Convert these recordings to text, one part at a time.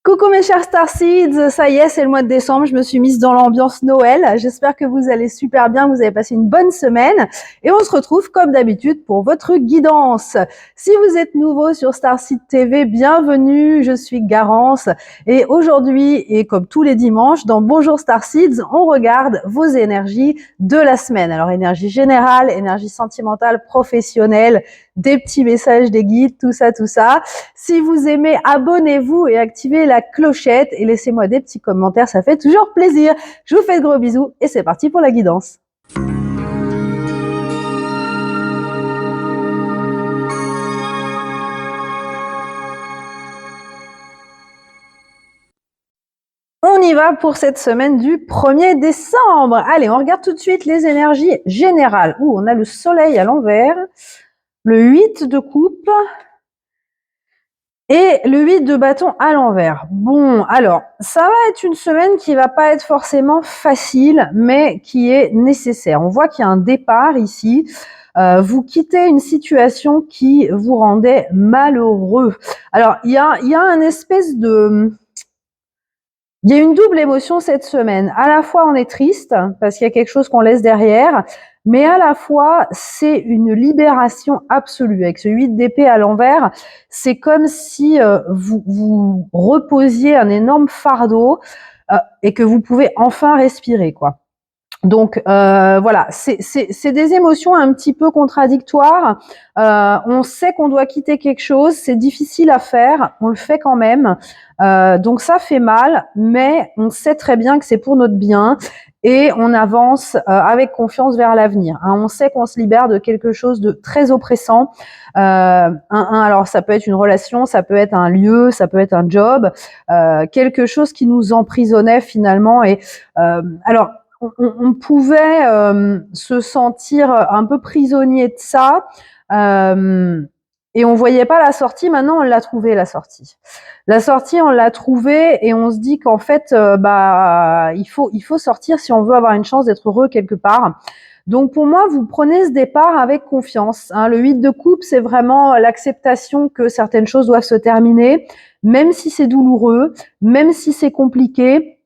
Coucou mes chers Starseeds, ça y est, c'est le mois de décembre, je me suis mise dans l'ambiance Noël. J'espère que vous allez super bien, vous avez passé une bonne semaine et on se retrouve comme d'habitude pour votre guidance. Si vous êtes nouveau sur Starseed TV, bienvenue, je suis Garance et aujourd'hui, et comme tous les dimanches, dans Bonjour Starseeds, on regarde vos énergies de la semaine. Alors énergie générale, énergie sentimentale, professionnelle, des petits messages, des guides, tout ça, tout ça. Si vous aimez, abonnez-vous et activez la clochette et laissez-moi des petits commentaires, ça fait toujours plaisir. Je vous fais de gros bisous et c'est parti pour la guidance. On y va pour cette semaine du 1er décembre. Allez, on regarde tout de suite les énergies générales. Ouh, on a le soleil à l'envers, le 8 de coupe et le 8 de bâton à l'envers. Bon, alors, ça va être une semaine qui va pas être forcément facile, mais qui est nécessaire. On voit qu'il y a un départ ici. Vous quittez une situation qui vous rendait malheureux. Alors, il y a un espèce de... Il y a une double émotion cette semaine. À la fois, on est triste parce qu'il y a quelque chose qu'on laisse derrière, mais à la fois, c'est une libération absolue. Avec ce 8 d'épée à l'envers, c'est comme si vous reposiez un énorme fardeau et que vous pouvez enfin respirer, quoi. Donc voilà, c'est des émotions un petit peu contradictoires. On sait qu'on doit quitter quelque chose, c'est difficile à faire, on le fait quand même. Donc ça fait mal, mais on sait très bien que c'est pour notre bien et on avance avec confiance vers l'avenir. Hein. On sait qu'on se libère de quelque chose de très oppressant. Alors ça peut être une relation, ça peut être un lieu, ça peut être un job, quelque chose qui nous emprisonnait finalement. Et alors on pouvait se sentir un peu prisonnier de ça et on voyait pas la sortie. Maintenant, on l'a trouvée, la sortie. La sortie, on l'a trouvée et on se dit qu'en fait, il faut sortir si on veut avoir une chance d'être heureux quelque part. Donc pour moi, vous prenez ce départ avec confiance. Hein. Le 8 de coupe, c'est vraiment l'acceptation que certaines choses doivent se terminer, même si c'est douloureux, même si c'est compliqué.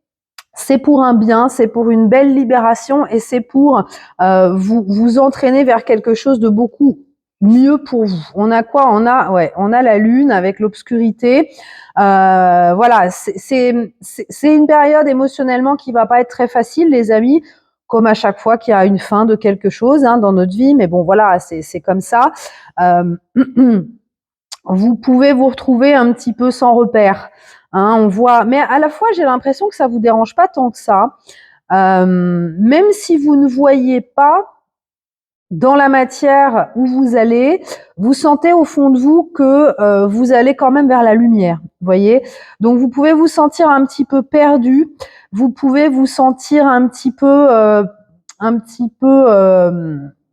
C'est pour un bien, c'est pour une belle libération et c'est pour vous entraîner vers quelque chose de beaucoup mieux pour vous. On a quoi? On a la lune avec l'obscurité. Voilà, c'est une période émotionnellement qui va pas être très facile, les amis, comme à chaque fois qu'il y a une fin de quelque chose dans notre vie. Mais bon, voilà, c'est comme ça. Vous pouvez vous retrouver un petit peu sans repère. On voit, mais à la fois j'ai l'impression que ça vous dérange pas tant que ça, même si vous ne voyez pas dans la matière où vous allez, vous sentez au fond de vous que vous allez quand même vers la lumière, vous voyez. Donc vous pouvez vous sentir un petit peu perdu, vous pouvez vous sentir un petit peu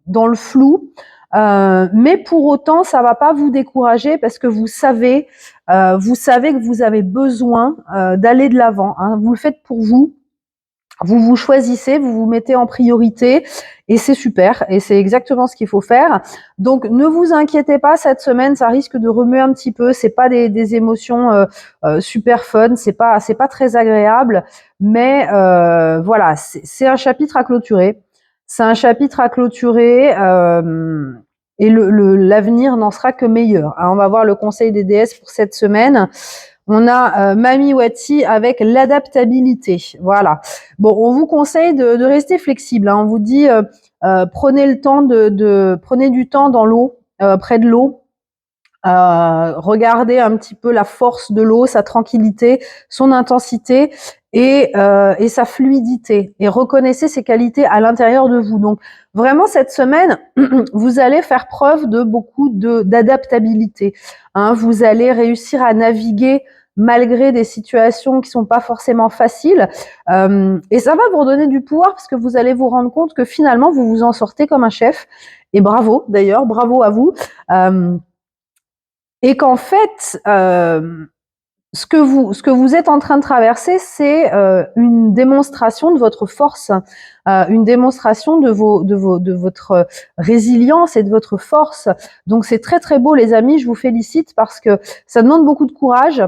dans le flou. Mais pour autant, ça va pas vous décourager parce que vous savez que vous avez besoin d'aller de l'avant. Hein. Vous le faites pour vous. Vous vous choisissez, vous vous mettez en priorité et c'est super et c'est exactement ce qu'il faut faire. Donc ne vous inquiétez pas, cette semaine ça risque de remuer un petit peu. C'est pas des émotions super fun, c'est pas très agréable, mais voilà, c'est un chapitre à clôturer. C'est un chapitre à clôturer et l'avenir n'en sera que meilleur. Alors, on va voir le conseil des déesses pour cette semaine. On a Mami Wati avec l'adaptabilité. Voilà. Bon, on vous conseille de rester flexible. Hein. On vous dit prenez le temps prenez du temps dans l'eau, près de l'eau. Regardez un petit peu la force de l'eau, sa tranquillité, son intensité et sa fluidité. Et reconnaissez ses qualités à l'intérieur de vous. Donc vraiment cette semaine, vous allez faire preuve de beaucoup d'adaptabilité. Hein, vous allez réussir à naviguer malgré des situations qui sont pas forcément faciles. Et ça va vous redonner du pouvoir parce que vous allez vous rendre compte que finalement vous vous en sortez comme un chef. Et bravo d'ailleurs, bravo à vous. Et qu'en fait, ce que vous êtes en train de traverser, c'est une démonstration de votre force, une démonstration de votre résilience et de votre force. Donc c'est très très beau, les amis. Je vous félicite parce que ça demande beaucoup de courage.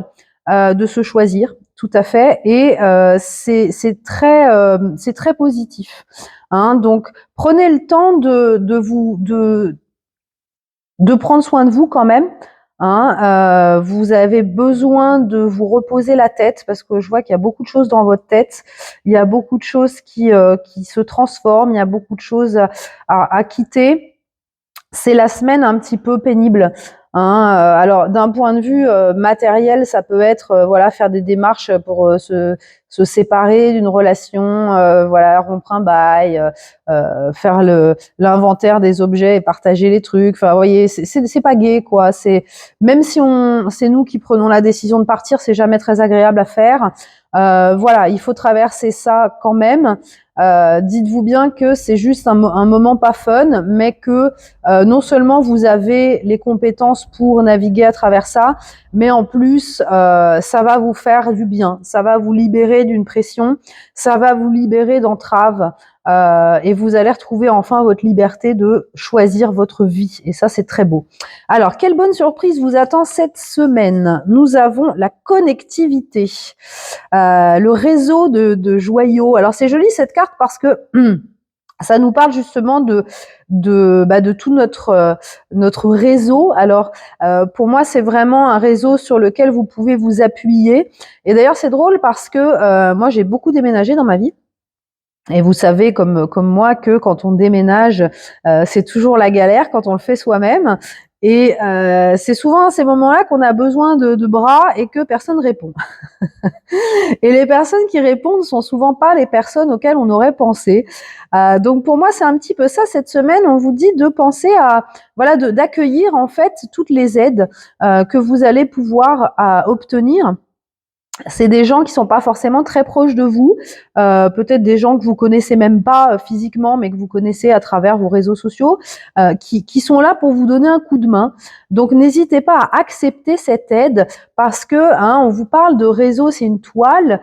de se choisir, tout à fait, et c'est très positif. Hein. Donc, prenez le temps de prendre soin de vous quand même. Hein, vous avez besoin de vous reposer la tête parce que je vois qu'il y a beaucoup de choses dans votre tête. Il y a beaucoup de choses qui se transforment. Il y a beaucoup de choses à quitter. C'est la semaine un petit peu pénible. Hein. Alors d'un point de vue matériel, ça peut être voilà, faire des démarches pour se séparer d'une relation, voilà, rompre un bail, faire l'inventaire des objets et partager les trucs. Enfin, vous voyez, c'est pas gai, quoi. C'est même si c'est nous qui prenons la décision de partir, c'est jamais très agréable à faire. Voilà, il faut traverser ça quand même. Dites-vous bien que c'est juste un moment pas fun, mais que non seulement vous avez les compétences pour naviguer à travers ça, mais en plus, ça va vous faire du bien, ça va vous libérer d'une pression, ça va vous libérer d'entraves, et vous allez retrouver enfin votre liberté de choisir votre vie. Et ça, c'est très beau. Alors, quelle bonne surprise vous attend cette semaine? Nous avons la connectivité, le réseau de joyaux. Alors, c'est joli cette carte parce que ça nous parle justement de tout notre réseau. Alors pour moi, c'est vraiment un réseau sur lequel vous pouvez vous appuyer. Et d'ailleurs, c'est drôle parce que moi, j'ai beaucoup déménagé dans ma vie. Et vous savez comme moi que quand on déménage, c'est toujours la galère quand on le fait soi-même. Et c'est souvent à ces moments-là qu'on a besoin de bras et que personne répond. Et les personnes qui répondent sont souvent pas les personnes auxquelles on aurait pensé. Donc pour moi, c'est un petit peu ça cette semaine. On vous dit de penser à voilà, d'accueillir en fait toutes les aides que vous allez pouvoir obtenir. C'est des gens qui sont pas forcément très proches de vous, peut-être des gens que vous connaissez même pas physiquement, mais que vous connaissez à travers vos réseaux sociaux, qui sont là pour vous donner un coup de main. Donc n'hésitez pas à accepter cette aide parce que on vous parle de réseau, c'est une toile.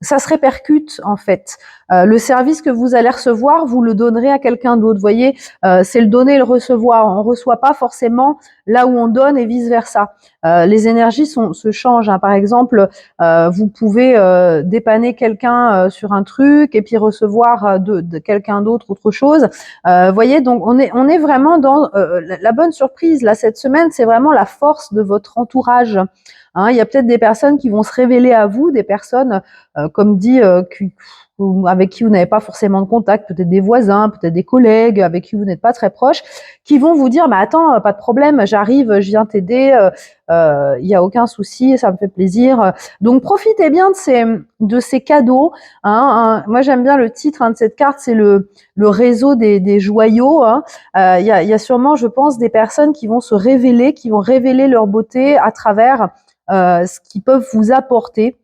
Ça se répercute en fait. Le service que vous allez recevoir, vous le donnerez à quelqu'un d'autre. Vous voyez, c'est le donner et le recevoir. On reçoit pas forcément là où on donne et vice versa. Les énergies se changent. Hein. Par exemple, vous pouvez dépanner quelqu'un sur un truc et puis recevoir de quelqu'un d'autre autre chose. Voyez, donc on est vraiment dans la bonne surprise là cette semaine. C'est vraiment la force de votre entourage. Hein, il y a peut-être des personnes qui vont se révéler à vous, des personnes, comme dit, avec qui vous n'avez pas forcément de contact, peut-être des voisins, peut-être des collègues avec qui vous n'êtes pas très proches, qui vont vous dire, mais attends, pas de problème, j'arrive, je viens t'aider, il y a aucun souci, ça me fait plaisir. Donc profitez bien de ces cadeaux. Moi j'aime bien le titre de cette carte, c'est le réseau des joyaux. Il y a sûrement, je pense, des personnes qui vont se révéler, qui vont révéler leur beauté à travers ce qu'ils peuvent vous apporter.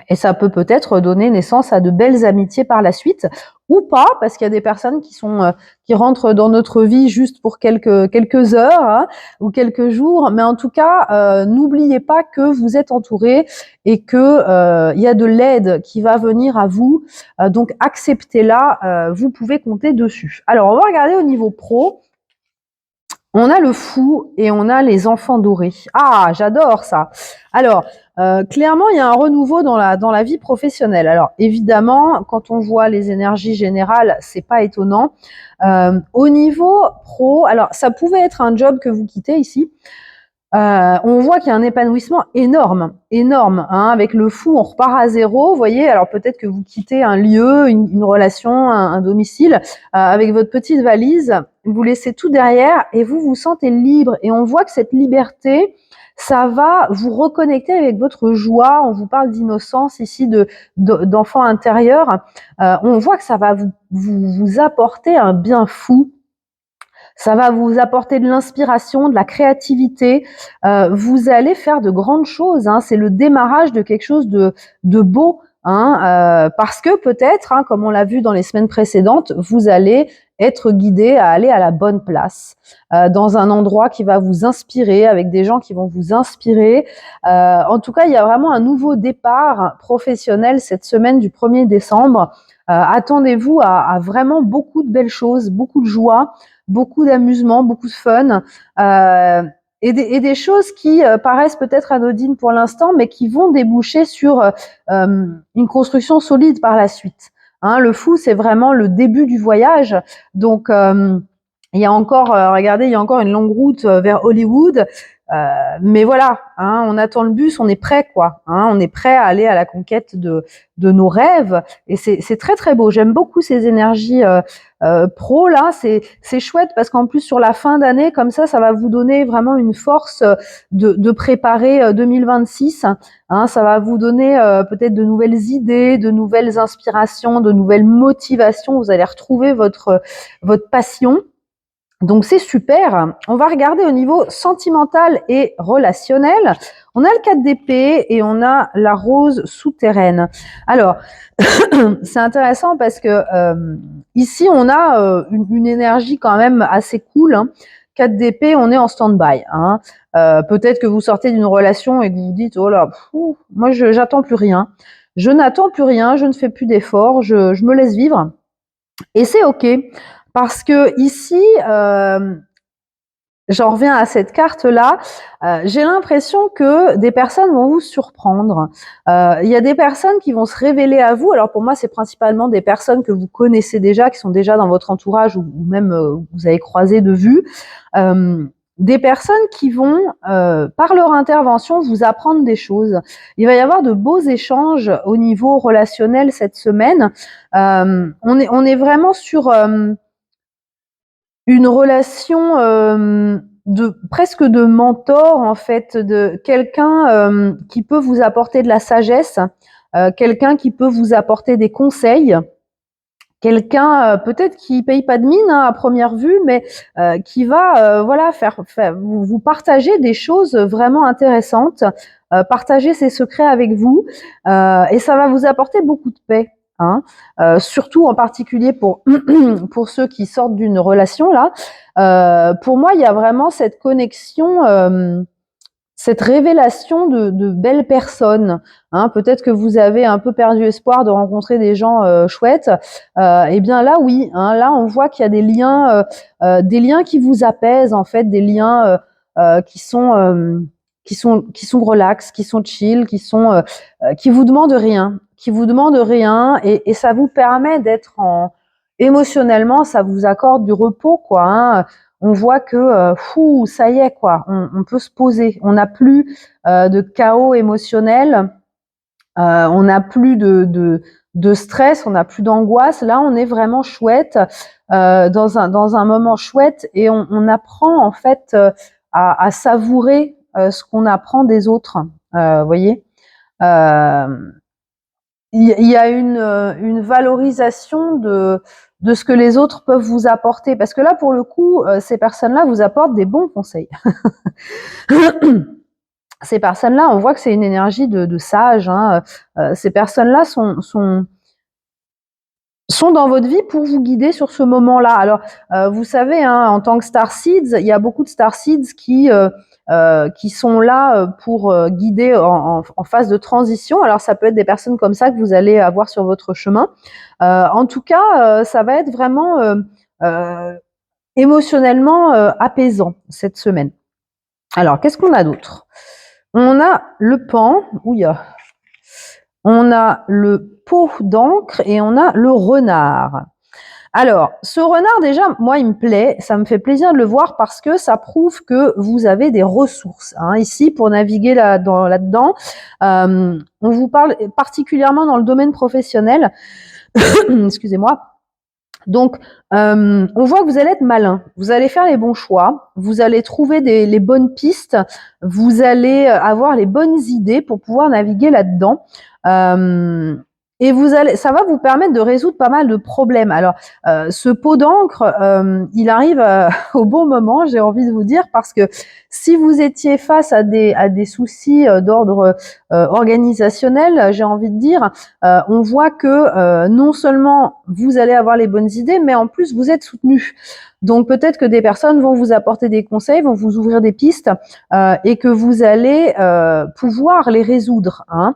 Et ça peut peut-être donner naissance à de belles amitiés par la suite, ou pas, parce qu'il y a des personnes qui rentrent dans notre vie juste pour quelques heures ou quelques jours. Mais en tout cas, n'oubliez pas que vous êtes entouré et que il y a de l'aide qui va venir à vous. Donc acceptez-la, vous pouvez compter dessus. Alors on va regarder au niveau pro. On a le fou et on a les enfants dorés. Ah, j'adore ça. Alors, clairement, il y a un renouveau dans la vie professionnelle. Alors, évidemment, quand on voit les énergies générales, c'est pas étonnant. Au niveau pro, alors ça pouvait être un job que vous quittez ici. On voit qu'il y a un épanouissement énorme, énorme. Avec le fou, on repart à zéro. Vous voyez, alors peut-être que vous quittez un lieu, une relation, un domicile, avec votre petite valise. Vous laissez tout derrière et vous vous sentez libre. Et on voit que cette liberté, ça va vous reconnecter avec votre joie. On vous parle d'innocence ici, d'enfant intérieur. On voit que ça va vous apporter un bien fou. Ça va vous apporter de l'inspiration, de la créativité. Vous allez faire de grandes choses. C'est le démarrage de quelque chose de beau. Parce que peut-être, comme on l'a vu dans les semaines précédentes, vous allez être guidé à aller à la bonne place, dans un endroit qui va vous inspirer, avec des gens qui vont vous inspirer. En tout cas, il y a vraiment un nouveau départ professionnel cette semaine du 1er décembre. Attendez-vous à vraiment beaucoup de belles choses, beaucoup de joie, beaucoup d'amusement, beaucoup de fun. et des choses qui paraissent peut-être anodines pour l'instant, mais qui vont déboucher sur une construction solide par la suite. Hein, le fou, c'est vraiment le début du voyage. Donc, il y a encore, regardez, il y a encore une longue route vers Hollywood. Mais voilà, hein, on attend le bus, on est prêt, quoi. Hein, on est prêt à aller à la conquête de nos rêves. Et c'est très très beau. J'aime beaucoup ces énergies pro là. C'est chouette parce qu'en plus sur la fin d'année, comme ça va vous donner vraiment une force de préparer 2026. Hein, ça va vous donner peut-être de nouvelles idées, de nouvelles inspirations, de nouvelles motivations. Vous allez retrouver votre passion. Donc c'est super. On va regarder au niveau sentimental et relationnel. On a le 4 d'épée et on a la rose souterraine. Alors, c'est intéressant parce que ici, on a une énergie quand même assez cool. Hein. 4 d'épée, on est en stand-by. Hein. Peut-être que vous sortez d'une relation et que vous vous dites, oh là, moi, j'attends plus rien. Je n'attends plus rien, je ne fais plus d'efforts, je me laisse vivre. Et c'est OK. Parce que ici, j'en reviens à cette carte-là, j'ai l'impression que des personnes vont vous surprendre. Il y a des personnes qui vont se révéler à vous. Alors pour moi, c'est principalement des personnes que vous connaissez déjà, qui sont déjà dans votre entourage ou même vous avez croisé de vue. Des personnes qui vont, par leur intervention, vous apprendre des choses. Il va y avoir de beaux échanges au niveau relationnel cette semaine. On est vraiment sur une relation presque de mentor en fait, de quelqu'un qui peut vous apporter de la sagesse, quelqu'un qui peut vous apporter des conseils, quelqu'un peut-être qui paye pas de mine hein, à première vue, mais qui va voilà faire vous partager des choses vraiment intéressantes, partager ses secrets avec vous, et ça va vous apporter beaucoup de paix. Hein, surtout en particulier pour pour ceux qui sortent d'une relation là. Pour moi, il y a vraiment cette connexion, cette révélation de belles personnes. Hein, peut-être que vous avez un peu perdu espoir de rencontrer des gens chouettes. Eh bien là, oui. Hein, là, on voit qu'il y a des liens qui vous apaisent en fait, des liens qui sont relax, qui sont chill, qui vous demandent rien, et ça vous permet d'être en émotionnellement, ça vous accorde du repos quoi. Hein. On voit que ça y est quoi, on peut se poser, on n'a plus de chaos émotionnel, on n'a plus de stress, on n'a plus d'angoisse. Là, on est vraiment chouette dans un moment chouette et on apprend en fait à savourer ce qu'on apprend des autres. Vous voyez. Il y a une valorisation de ce que les autres peuvent vous apporter. Parce que là, pour le coup, ces personnes-là vous apportent des bons conseils. Ces personnes-là, on voit que c'est une énergie de sage. Hein. Ces personnes-là sont dans votre vie pour vous guider sur ce moment-là. Alors, vous savez, hein, en tant que Starseeds, il y a beaucoup de Starseeds qui sont là pour guider en phase de transition. Alors, ça peut être des personnes comme ça que vous allez avoir sur votre chemin. En tout cas, ça va être vraiment émotionnellement apaisant cette semaine. Alors, qu'est-ce qu'on a d'autre? On a le pan, on a le pot d'encre et on a le renard. Alors, ce renard, déjà, moi, il me plaît, ça me fait plaisir de le voir parce que ça prouve que vous avez des ressources. Hein. Ici, pour naviguer là-dedans, on vous parle particulièrement dans le domaine professionnel. Excusez-moi. Donc, on voit que vous allez être malin, vous allez faire les bons choix, vous allez trouver les bonnes pistes, vous allez avoir les bonnes idées pour pouvoir naviguer là-dedans. Et ça va vous permettre de résoudre pas mal de problèmes. Alors, ce pot d'encre, il arrive au bon moment, j'ai envie de vous dire, parce que si vous étiez face à des soucis d'ordre organisationnel, j'ai envie de dire, on voit que non seulement vous allez avoir les bonnes idées, mais en plus vous êtes soutenu. Donc peut-être que des personnes vont vous apporter des conseils, vont vous ouvrir des pistes et que vous allez pouvoir les résoudre. Hein.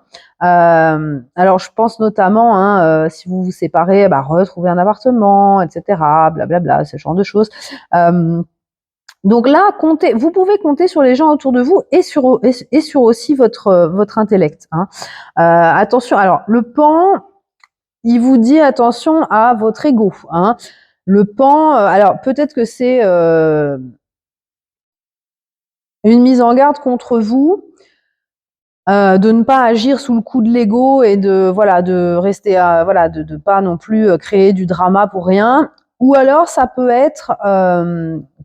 Alors je pense notamment, hein, si vous vous séparez, retrouver un appartement, etc., blablabla, ce genre de choses. Donc là, vous pouvez compter sur les gens autour de vous et sur aussi votre intellect. Hein. Attention, alors le pan, il vous dit attention à votre ego. Hein. Le pan, alors peut-être que c'est une mise en garde contre vous, de ne pas agir sous le coup de l'ego et de rester de pas non plus créer du drama pour rien. Ou alors ça peut être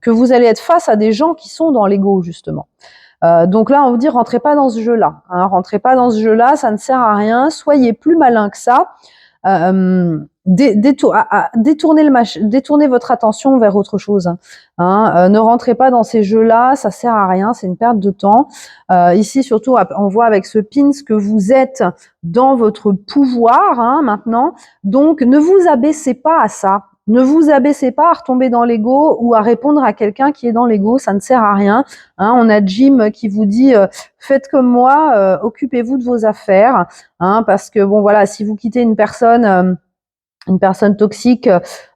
que vous allez être face à des gens qui sont dans l'ego justement. Donc là, on vous dit rentrez pas dans ce jeu-là. Hein, rentrez pas dans ce jeu-là, ça ne sert à rien. Soyez plus malin que ça. Détournez votre attention vers autre chose. Hein. Ne rentrez pas dans ces jeux-là, ça sert à rien, c'est une perte de temps. Ici, surtout, on voit avec ce pins que vous êtes dans votre pouvoir maintenant. Donc, ne vous abaissez pas à ça. Ne vous abaissez pas à retomber dans l'ego ou à répondre à quelqu'un qui est dans l'ego, ça ne sert à rien. Hein, on a Jim qui vous dit faites comme moi, occupez-vous de vos affaires, hein, parce que bon voilà, si vous quittez une personne toxique,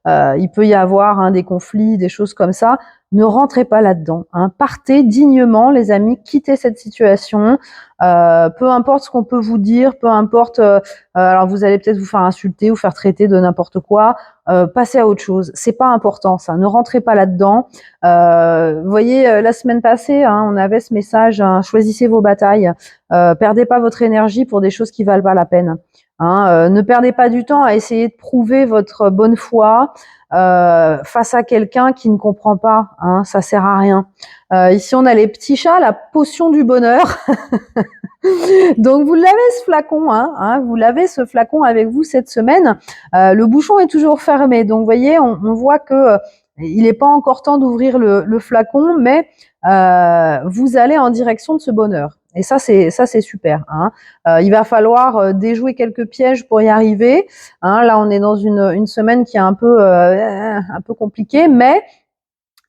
il peut y avoir des conflits, des choses comme ça. Ne rentrez pas là-dedans. Hein. Partez dignement, les amis, quittez cette situation. Peu importe ce qu'on peut vous dire, peu importe. Alors vous allez peut-être vous faire insulter ou faire traiter de n'importe quoi. Passez à autre chose. C'est pas important ça. Ne rentrez pas là-dedans. Vous voyez, la semaine passée, on avait ce message choisissez vos batailles. Perdez pas votre énergie pour des choses qui valent pas la peine. Hein, ne perdez pas du temps à essayer de prouver votre bonne foi face à quelqu'un qui ne comprend pas. Hein, ça sert à rien. Ici, on a les petits chats, la potion du bonheur. Donc, vous l'avez ce flacon. Vous l'avez ce flacon avec vous cette semaine. Le bouchon est toujours fermé. Donc, vous voyez, on voit que il n'est pas encore temps d'ouvrir le flacon, mais vous allez en direction de ce bonheur. Et ça, c'est super. Hein. Il va falloir déjouer quelques pièges pour y arriver. Hein. Là, on est dans une semaine qui est un peu compliquée, mais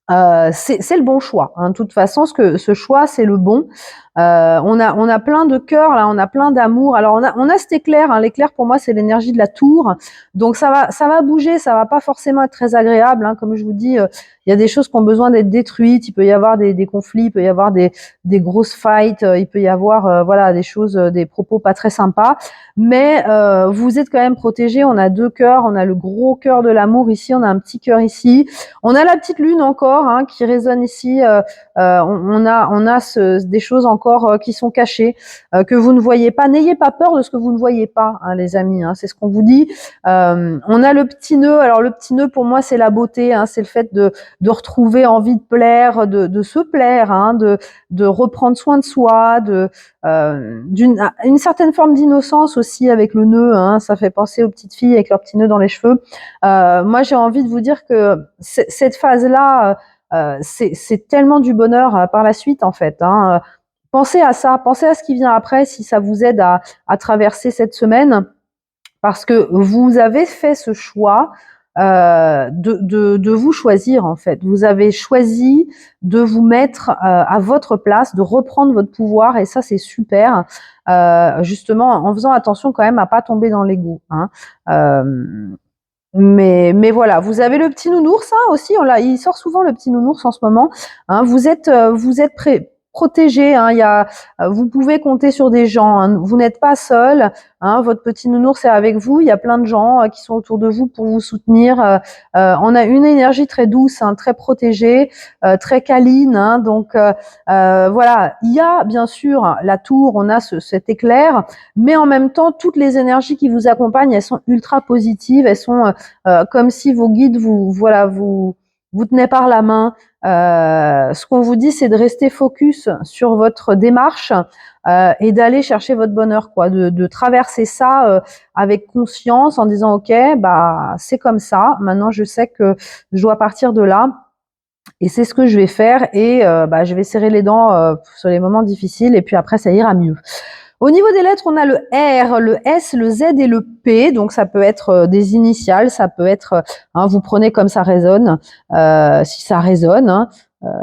c'est le bon choix. Hein. De toute façon, ce choix, c'est le bon. On a plein de cœur là, on a plein d'amour. Alors on a cet éclair. Hein. L'éclair pour moi, c'est l'énergie de la tour. Donc ça va bouger, ça va pas forcément être très agréable. Hein. Comme je vous dis, il y a des choses qui ont besoin d'être détruites. Il peut y avoir des conflits, il peut y avoir des grosses fights, il peut y avoir des choses, des propos pas très sympas. Mais vous êtes quand même protégés. On a deux cœurs, on a le gros cœur de l'amour ici, on a un petit cœur ici. On a la petite lune encore qui résonne ici. On a des choses encore qui sont cachées, que vous ne voyez pas. N'ayez pas peur de ce que vous ne voyez pas, les amis. C'est ce qu'on vous dit. On a le petit nœud. Alors le petit nœud, pour moi, c'est la beauté. C'est le fait de retrouver envie de plaire, de se plaire, de reprendre soin de soi, une certaine forme d'innocence aussi avec le nœud. Ça fait penser aux petites filles avec leur petit nœud dans les cheveux. Moi, j'ai envie de vous dire que cette phase-là, c'est tellement du bonheur par la suite, en fait. Pensez à ça, pensez à ce qui vient après, si ça vous aide à traverser cette semaine, parce que vous avez fait ce choix de vous choisir, en fait. Vous avez choisi de vous mettre à votre place, de reprendre votre pouvoir, et ça, c'est super. Justement, en faisant attention quand même à pas tomber dans l'ego. Mais voilà, vous avez le petit nounours aussi. Il sort souvent le petit nounours en ce moment. Vous êtes protégé. Vous pouvez compter sur des gens. Vous n'êtes pas seul. Votre petit nounours est avec vous. Il y a plein de gens qui sont autour de vous pour vous soutenir. On a une énergie très douce, très protégée, très câline. Donc voilà, il y a bien sûr la tour. On a cet éclair, mais en même temps, toutes les énergies qui vous accompagnent, elles sont ultra positives. Elles sont comme si vos guides vous tenaient par la main. Ce qu'on vous dit, c'est de rester focus sur votre démarche et d'aller chercher votre bonheur, quoi, de traverser ça avec conscience en disant ok, c'est comme ça. Maintenant, je sais que je dois partir de là. Et c'est ce que je vais faire et je vais serrer les dents sur les moments difficiles et puis après ça ira mieux. Au niveau des lettres, on a le R, le S, le Z et le P. Donc, ça peut être des initiales, ça peut être, vous prenez comme ça résonne, si ça résonne.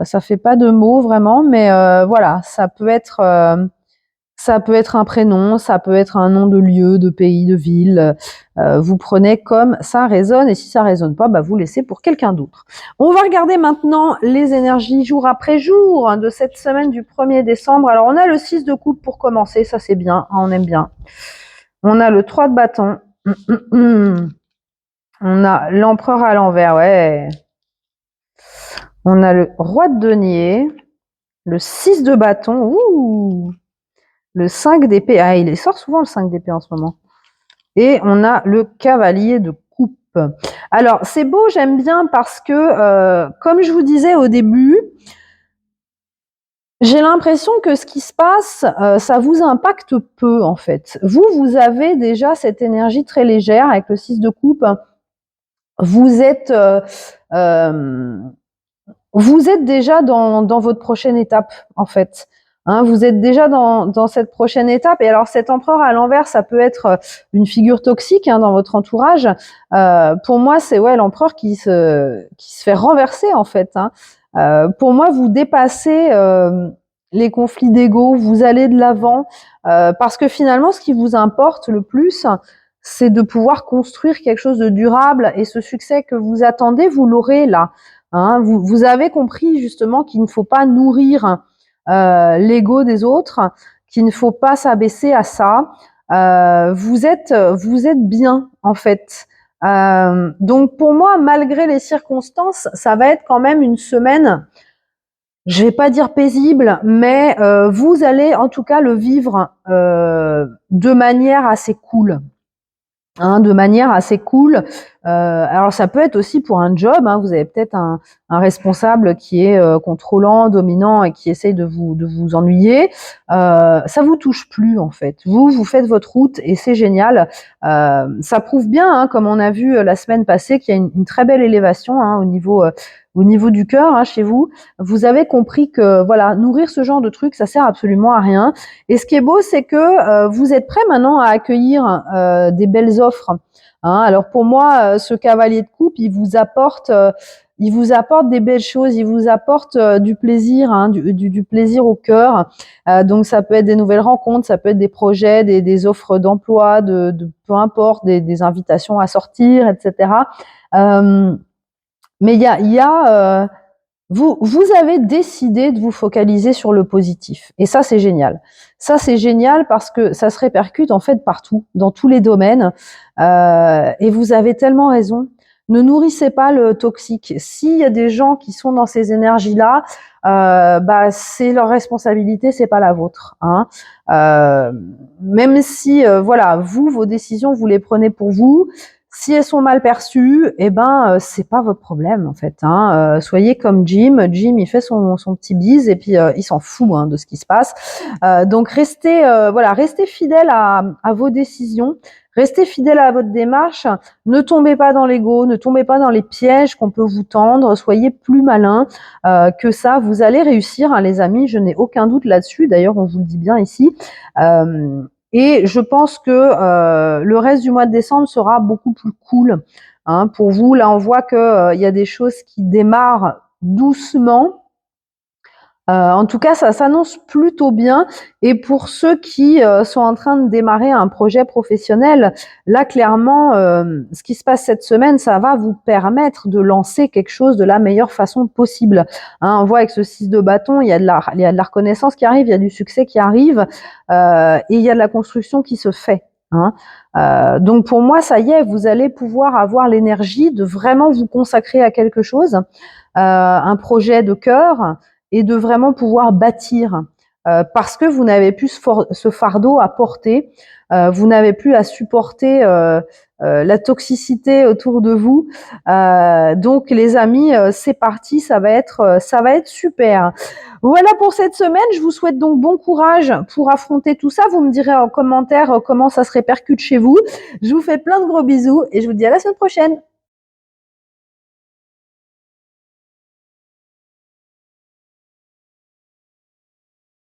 Ça fait pas de mots vraiment, mais voilà, ça peut être Ça peut être un prénom, ça peut être un nom de lieu, de pays, de ville. Vous prenez comme ça résonne et si ça résonne pas, bah, vous laissez pour quelqu'un d'autre. On va regarder maintenant les énergies jour après jour hein, de cette semaine du 1er décembre. Alors, on a le 6 de coupe pour commencer, ça c'est bien, hein, on aime bien. On a le 3 de bâton. On a l'empereur à l'envers, ouais. On a le roi de denier, le 6 de bâton, ouh. Le 5 d'épée, ah il sort souvent le 5 d'épée en ce moment. Et on a le cavalier de coupe. Alors c'est beau, j'aime bien parce que, comme je vous disais au début, j'ai l'impression que ce qui se passe, ça vous impacte peu en fait. Vous avez déjà cette énergie très légère avec le 6 de coupe. Vous êtes déjà dans votre prochaine étape, en fait. Hein, vous êtes déjà dans cette prochaine étape. Et alors, cet empereur à l'envers, ça peut être une figure toxique hein, dans votre entourage. Pour moi, c'est ouais l'empereur qui se fait renverser, en fait. Hein. Pour moi, vous dépassez les conflits d'ego, vous allez de l'avant, parce que finalement, ce qui vous importe le plus, c'est de pouvoir construire quelque chose de durable. Et ce succès que vous attendez, vous l'aurez là. Hein, vous avez compris justement qu'il ne faut pas nourrir l'ego des autres, qu'il ne faut pas s'abaisser à ça. Vous êtes bien en fait. Donc pour moi, malgré les circonstances, ça va être quand même une semaine, je vais pas dire paisible, mais vous allez en tout cas le vivre de manière assez cool. Hein, de manière assez cool. Alors ça peut être aussi pour un job. Hein, vous avez peut-être un responsable qui est contrôlant, dominant et qui essaye de vous ennuyer. Ça vous touche plus en fait. Vous faites votre route et c'est génial. Ça prouve bien, hein, comme on a vu la semaine passée, qu'il y a une très belle élévation hein, au niveau du cœur hein, chez vous. Vous avez compris que voilà, nourrir ce genre de truc, ça sert absolument à rien. Et ce qui est beau, c'est que vous êtes prêts maintenant à accueillir des belles offres. Hein. Alors pour moi, ce cavalier de coupe, il vous apporte des belles choses, il vous apporte du plaisir, hein, du plaisir au cœur. Donc ça peut être des nouvelles rencontres, ça peut être des projets, des offres d'emploi, de peu importe, des invitations à sortir, etc. Mais il y a vous avez décidé de vous focaliser sur le positif. Et ça, c'est génial. Ça, c'est génial parce que ça se répercute en fait partout, dans tous les domaines. Et vous avez tellement raison. Ne nourrissez pas le toxique. S'il y a des gens qui sont dans ces énergies-là, bah c'est leur responsabilité, c'est pas la vôtre. Hein. Même si, voilà, vos décisions, vous les prenez pour vous. Si elles sont mal perçues, eh ben c'est pas votre problème en fait. Hein. Soyez comme Jim. Jim, il fait son petit bise et puis il s'en fout hein, de ce qui se passe. Donc restez fidèle à vos décisions. Restez fidèle à votre démarche. Ne tombez pas dans l'ego, ne tombez pas dans les pièges qu'on peut vous tendre. Soyez plus malin que ça. Vous allez réussir, hein, les amis. Je n'ai aucun doute là-dessus. D'ailleurs, on vous le dit bien ici. Et je pense que le reste du mois de décembre sera beaucoup plus cool hein, pour vous. Là, on voit qu'il y a des choses qui démarrent doucement. En tout cas, ça s'annonce plutôt bien. Et pour ceux qui sont en train de démarrer un projet professionnel, là, clairement, ce qui se passe cette semaine, ça va vous permettre de lancer quelque chose de la meilleure façon possible. Hein, on voit avec ce 6 de bâton, il y a de la reconnaissance qui arrive, il y a du succès qui arrive, et il y a de la construction qui se fait. Hein. Donc pour moi, ça y est, vous allez pouvoir avoir l'énergie de vraiment vous consacrer à quelque chose, un projet de cœur, et de vraiment pouvoir bâtir parce que vous n'avez plus ce fardeau à porter, vous n'avez plus à supporter la toxicité autour de vous. Donc les amis, c'est parti, ça va être super. Voilà pour cette semaine, je vous souhaite donc bon courage pour affronter tout ça. Vous me direz en commentaire comment ça se répercute chez vous. Je vous fais plein de gros bisous et je vous dis à la semaine prochaine.